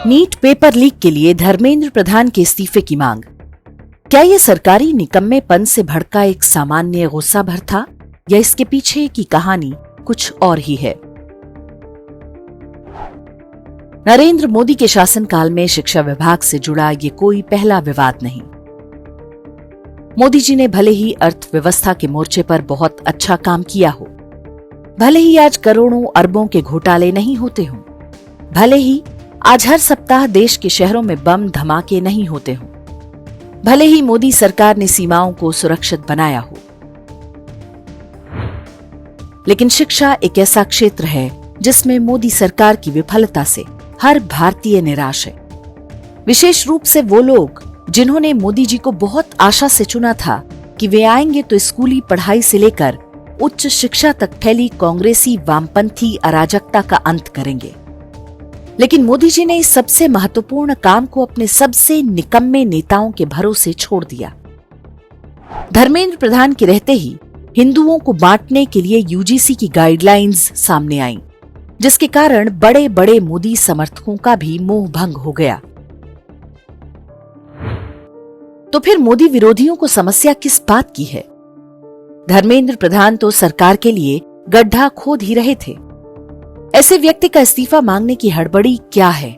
NEET paper leak के लिए धर्मेंद्र प्रधान के इस्तीफे की मांग। क्या ये सरकारी निकम्मेपन से भड़का एक सामान्य गुस्सा भर था या इसके पीछे की कहानी कुछ और ही है? नरेंद्र मोदी के शासनकाल में शिक्षा विभाग से जुड़ा ये कोई पहला विवाद नहीं। मोदी जी ने भले ही अर्थव्यवस्था के मोर्चे पर बहुत अच्छा काम किया हो, भले ही आज करोड़ों अरबों के घोटाले नहीं होते हों, भले ही आज हर सप्ताह देश के शहरों में बम धमाके नहीं होते हों, भले ही मोदी सरकार ने सीमाओं को सुरक्षित बनाया हो, लेकिन शिक्षा एक ऐसा क्षेत्र है जिसमें मोदी सरकार की विफलता से हर भारतीय निराश है। विशेष रूप से वो लोग जिन्होंने मोदी जी को बहुत आशा से चुना था कि वे आएंगे तो स्कूली पढ़ाई से लेकर उच्च शिक्षा तक फैली कांग्रेसी वामपंथी अराजकता का अंत करेंगे। लेकिन मोदी जी ने इस सबसे महत्वपूर्ण काम को अपने सबसे निकम्मे नेताओं के भरोसे छोड़ दिया। धर्मेंद्र प्रधान के रहते ही हिंदुओं को बांटने के लिए यूजीसी की गाइडलाइंस सामने आईं, जिसके कारण बड़े बड़े मोदी समर्थकों का भी मोह भंग हो गया। तो फिर मोदी विरोधियों को समस्या किस बात की है? धर्मेंद्र प्रधान तो सरकार के लिए गड्ढा खोद ही रहे थे। ऐसे व्यक्ति का इस्तीफा मांगने की हड़बड़ी क्या है?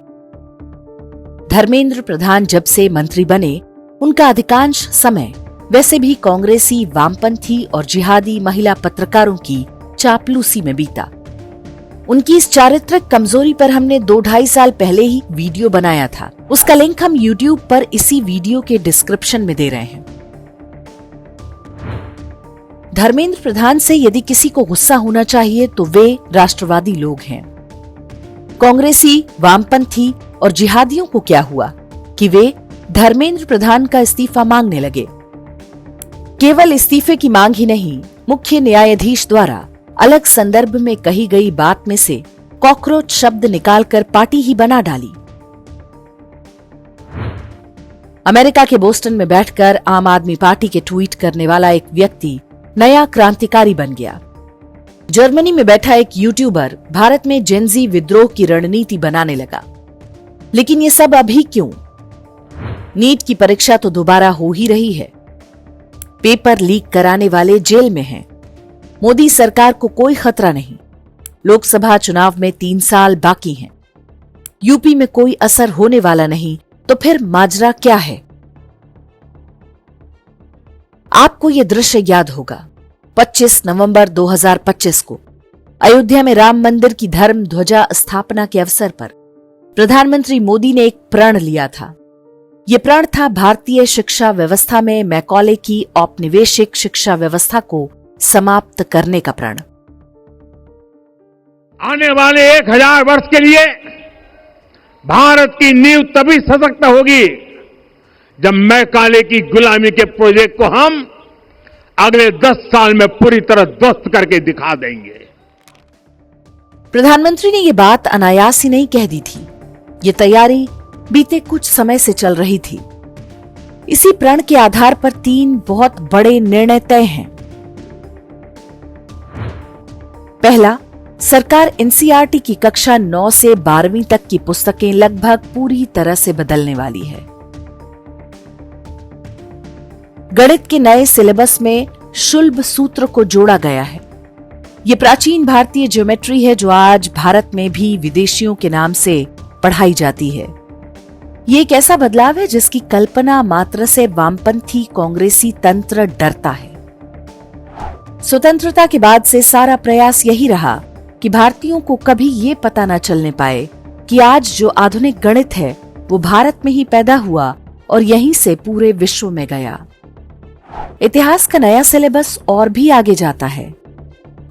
धर्मेंद्र प्रधान जब से मंत्री बने, उनका अधिकांश समय वैसे भी कांग्रेसी वामपंथी और जिहादी महिला पत्रकारों की चापलूसी में बीता। उनकी इस चारित्रिक कमजोरी पर हमने 2-2.5 साल पहले ही वीडियो बनाया था। उसका लिंक हम YouTube पर इसी वीडियो के डिस्क्रिप्शन में दे रहे हैं। धर्मेंद्र प्रधान से यदि किसी को गुस्सा होना चाहिए तो वे राष्ट्रवादी लोग हैं। कांग्रेसी, वामपंथी और जिहादियों को क्या हुआ कि वे धर्मेंद्र प्रधान का इस्तीफा मांगने लगे। केवल इस्तीफे की मांग ही नहीं, मुख्य न्यायाधीश द्वारा अलग संदर्भ में कही गई बात में से कॉकरोच शब्द निकालकर पार्टी ही बना डाली। अमेरिका के बोस्टन में बैठकर आम आदमी पार्टी के ट्वीट करने वाला एक व्यक्ति नया क्रांतिकारी बन गया। जर्मनी में बैठा एक यूट्यूबर भारत में जेनजी विद्रोह की रणनीति बनाने लगा। लेकिन ये सब अभी क्यों? नीट की परीक्षा तो दोबारा हो ही रही है। पेपर लीक कराने वाले जेल में हैं। मोदी सरकार को कोई खतरा नहीं। लोकसभा चुनाव में 3 साल बाकी हैं। यूपी में कोई असर होने वाला नहीं, तो फिर माजरा क्या है? आपको यह दृश्य याद होगा। 25 नवंबर 2025 को अयोध्या में राम मंदिर की धर्म ध्वजा स्थापना के अवसर पर प्रधानमंत्री मोदी ने एक प्रण लिया था। यह प्रण था भारतीय शिक्षा व्यवस्था में मैकॉले की औपनिवेशिक शिक्षा व्यवस्था को समाप्त करने का प्रण। आने वाले 1000 वर्ष के लिए भारत की नींव तभी सशक्त होगी जब मैकाले की गुलामी के प्रोजेक्ट को हम अगले 10 साल में पूरी तरह ध्वस्त करके दिखा देंगे। प्रधानमंत्री ने ये बात अनायास ही नहीं कह दी थी। ये तैयारी बीते कुछ समय से चल रही थी। इसी प्रण के आधार पर 3 बहुत बड़े निर्णय तय हैं। पहला, सरकार एनसीईआरटी की कक्षा 9 से 12वीं तक की पुस्तकें लगभग पूरी तरह से बदलने वाली है। गणित के नए सिलेबस में शुल्ब सूत्र को जोड़ा गया है। यह प्राचीन भारतीय ज्योमेट्री है जो आज भारत में भी विदेशियों के नाम से पढ़ाई जाती है। ये एक ऐसा बदलाव है जिसकी कल्पना मात्र से वामपंथी कांग्रेसी तंत्र डरता है। स्वतंत्रता के बाद से सारा प्रयास यही रहा कि भारतीयों को कभी ये पता न चलने पाए कि आज जो आधुनिक गणित है वो भारत में ही पैदा हुआ और यहीं से पूरे विश्व में गया। इतिहास का नया सिलेबस और भी आगे जाता है।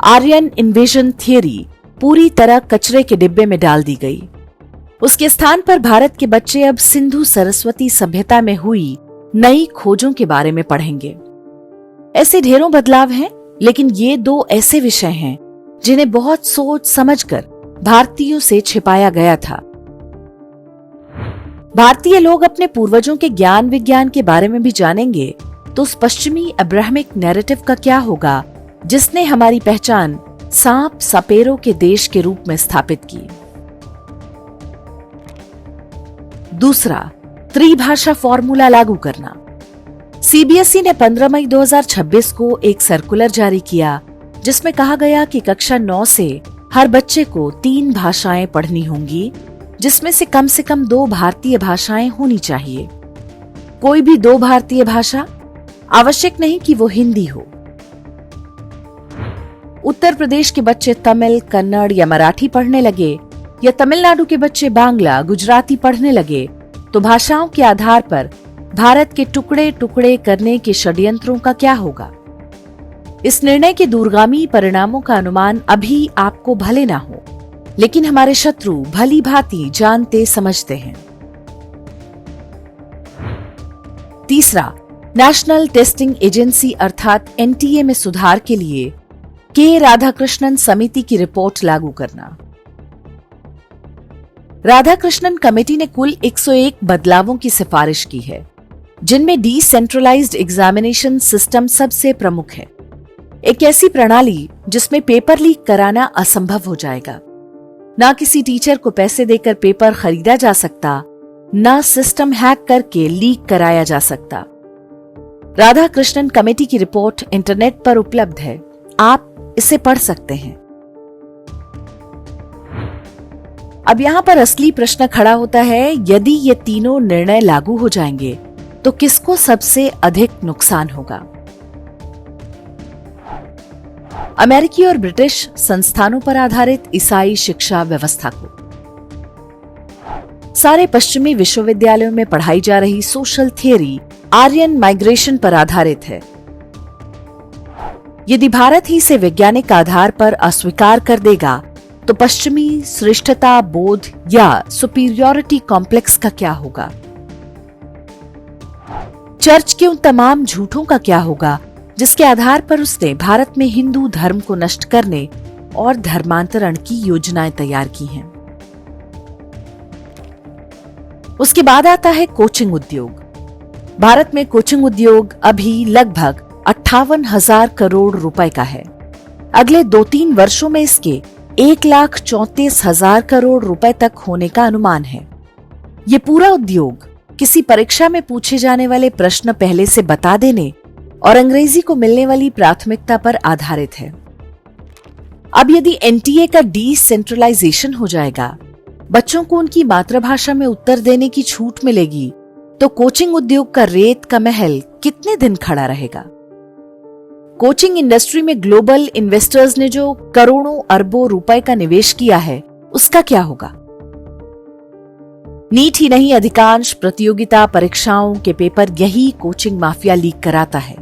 आर्यन इन्वेजन थियरी पूरी तरह कचरे के डिब्बे में डाल दी गई। उसके स्थान पर भारत के बच्चे अब सिंधु सरस्वती सभ्यता में हुई नई खोजों के बारे में पढ़ेंगे। ऐसे ढेरों बदलाव हैं, लेकिन ये 2 ऐसे विषय हैं जिन्हें बहुत सोच समझकर भारतीयों से छिपाया गया था। भारतीय लोग अपने पूर्वजों के ज्ञान विज्ञान के बारे में भी जानेंगे तो उस पश्चिमी अब्राहमिक नैरेटिव का क्या होगा जिसने हमारी पहचान सांप सपेरों के देश के रूप में स्थापित की। दूसरा, त्रिभाषा फॉर्मूला लागू करना। सीबीएसई ने 15 मई 2026 को एक सर्कुलर जारी किया जिसमें कहा गया कि कक्षा 9 से हर बच्चे को 3 भाषाएं पढ़नी होंगी, जिसमें से कम 2 भारतीय भाषाएं होनी चाहिए। कोई भी 2 भारतीय भाषा, आवश्यक नहीं कि वो हिंदी हो। उत्तर प्रदेश के बच्चे तमिल, कन्नड़ या मराठी पढ़ने लगे या तमिलनाडु के बच्चे बांग्ला, गुजराती पढ़ने लगे तो भाषाओं के आधार पर भारत के टुकड़े टुकड़े करने के षड्यंत्रों का क्या होगा? इस निर्णय के दूरगामी परिणामों का अनुमान अभी आपको भले ना हो, लेकिन हमारे शत्रु भली भांति जानते समझते हैं। तीसरा, नेशनल टेस्टिंग एजेंसी अर्थात एनटीए में सुधार के लिए के राधाकृष्णन समिति की रिपोर्ट लागू करना। राधाकृष्णन कमेटी ने कुल 101 बदलावों की सिफारिश की है, जिनमें डिसेंट्रलाइज्ड एग्जामिनेशन सिस्टम सबसे प्रमुख है। एक ऐसी प्रणाली जिसमें पेपर लीक कराना असंभव हो जाएगा। ना किसी टीचर को पैसे देकर पेपर खरीदा जा सकता, ना सिस्टम हैक करके लीक कराया जा सकता। राधाकृष्णन कमेटी की रिपोर्ट इंटरनेट पर उपलब्ध है, आप इसे पढ़ सकते हैं। अब यहां पर असली प्रश्न खड़ा होता है, यदि ये तीनों निर्णय लागू हो जाएंगे तो किसको सबसे अधिक नुकसान होगा? अमेरिकी और ब्रिटिश संस्थानों पर आधारित ईसाई शिक्षा व्यवस्था को। सारे पश्चिमी विश्वविद्यालयों में पढ़ाई जा रही सोशल थियरी आर्यन माइग्रेशन पर आधारित है। यदि भारत ही इसे वैज्ञानिक आधार पर अस्वीकार कर देगा तो पश्चिमी श्रेष्ठता बोध या सुपीरियोरिटी कॉम्प्लेक्स का क्या होगा? चर्च के उन तमाम झूठों का क्या होगा जिसके आधार पर उसने भारत में हिंदू धर्म को नष्ट करने और धर्मांतरण की योजनाएं तैयार की हैं। उसके बाद आता है कोचिंग उद्योग। भारत में कोचिंग उद्योग अभी लगभग 58,000 करोड़ रुपए का है। अगले 2-3 वर्षों में इसके 1,34,000 करोड़ रुपए तक होने का अनुमान है। ये पूरा उद्योग किसी परीक्षा में पूछे जाने वाले प्रश्न पहले से बता देने और अंग्रेजी को मिलने वाली प्राथमिकता पर आधारित है। अब यदि एनटीए का डिसेंट्रलाइजेशन हो जाएगा, बच्चों को उनकी मातृभाषा में उत्तर देने की छूट मिलेगी, तो कोचिंग उद्योग का रेत का महल कितने दिन खड़ा रहेगा? कोचिंग इंडस्ट्री में ग्लोबल इन्वेस्टर्स ने जो करोड़ों अरबों रुपए का निवेश किया है, उसका क्या होगा? नीट ही नहीं, अधिकांश प्रतियोगिता परीक्षाओं के पेपर यही कोचिंग माफिया लीक कराता है।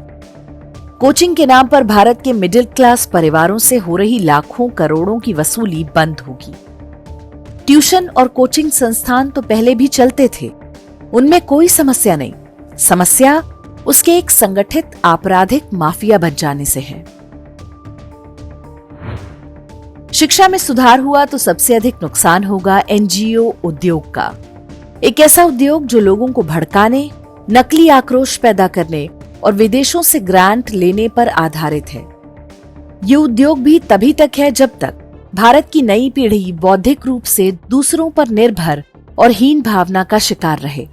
कोचिंग के नाम पर भारत के मिडिल क्लास परिवारों से हो रही लाखों करोड़ों की वसूली बंद होगी। ट्यूशन और कोचिंग संस्थान तो पहले भी चलते थे, उनमें कोई समस्या नहीं। समस्या उसके एक संगठित आपराधिक माफिया बन जाने से है। शिक्षा में सुधार हुआ तो सबसे अधिक नुकसान होगा एनजीओ उद्योग का। एक ऐसा उद्योग जो लोगों को भड़काने, नकली आक्रोश पैदा करने और विदेशों से ग्रांट लेने पर आधारित है। ये उद्योग भी तभी तक है जब तक भारत की नई पीढ़ी बौद्धिक रूप से दूसरों पर निर्भर और हीन भावना का शिकार रहे।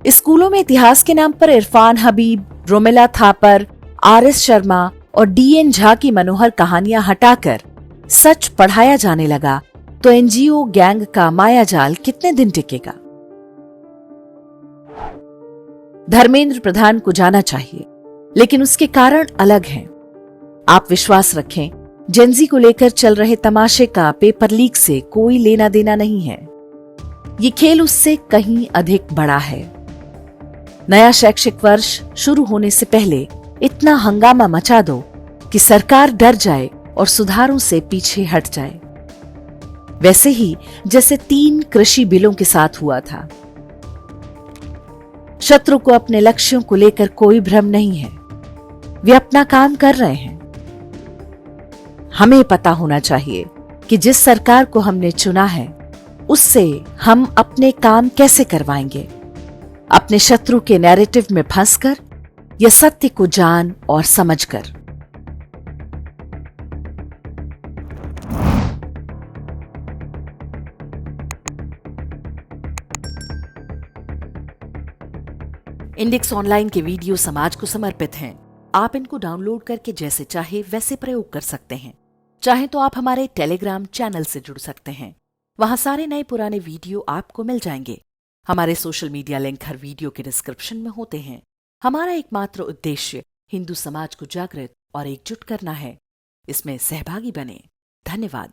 स्कूलों में इतिहास के नाम पर इरफान हबीब, रोमिला थापर, आर.एस. शर्मा और डी.एन. झा की मनोहर कहानियां हटाकर सच पढ़ाया जाने लगा तो एनजीओ गैंग का मायाजाल कितने दिन टिकेगा? धर्मेंद्र प्रधान को जाना चाहिए, लेकिन उसके कारण अलग हैं। आप विश्वास रखें, जेनजी को लेकर चल रहे तमाशे का पेपर लीक से कोई लेना देना नहीं है। ये खेल उससे कहीं अधिक बड़ा है। नया शैक्षिक वर्ष शुरू होने से पहले इतना हंगामा मचा दो कि सरकार डर जाए और सुधारों से पीछे हट जाए। वैसे ही जैसे 3 कृषि बिलों के साथ हुआ था। शत्रु को अपने लक्ष्यों को लेकर कोई भ्रम नहीं है, वे अपना काम कर रहे हैं। हमें पता होना चाहिए कि जिस सरकार को हमने चुना है, उससे हम अपने काम कैसे करवाएंगे, अपने शत्रु के नैरेटिव में फंसकर या सत्य को जान और समझकर। इंडेक्स ऑनलाइन के वीडियो समाज को समर्पित हैं। आप इनको डाउनलोड करके जैसे चाहे वैसे प्रयोग कर सकते हैं। चाहे तो आप हमारे टेलीग्राम चैनल से जुड़ सकते हैं। वहां सारे नए पुराने वीडियो आपको मिल जाएंगे। हमारे सोशल मीडिया लिंक हर वीडियो के डिस्क्रिप्शन में होते हैं। हमारा एकमात्र उद्देश्य हिंदू समाज को जागृत और एकजुट करना है। इसमें सहभागी बने। धन्यवाद।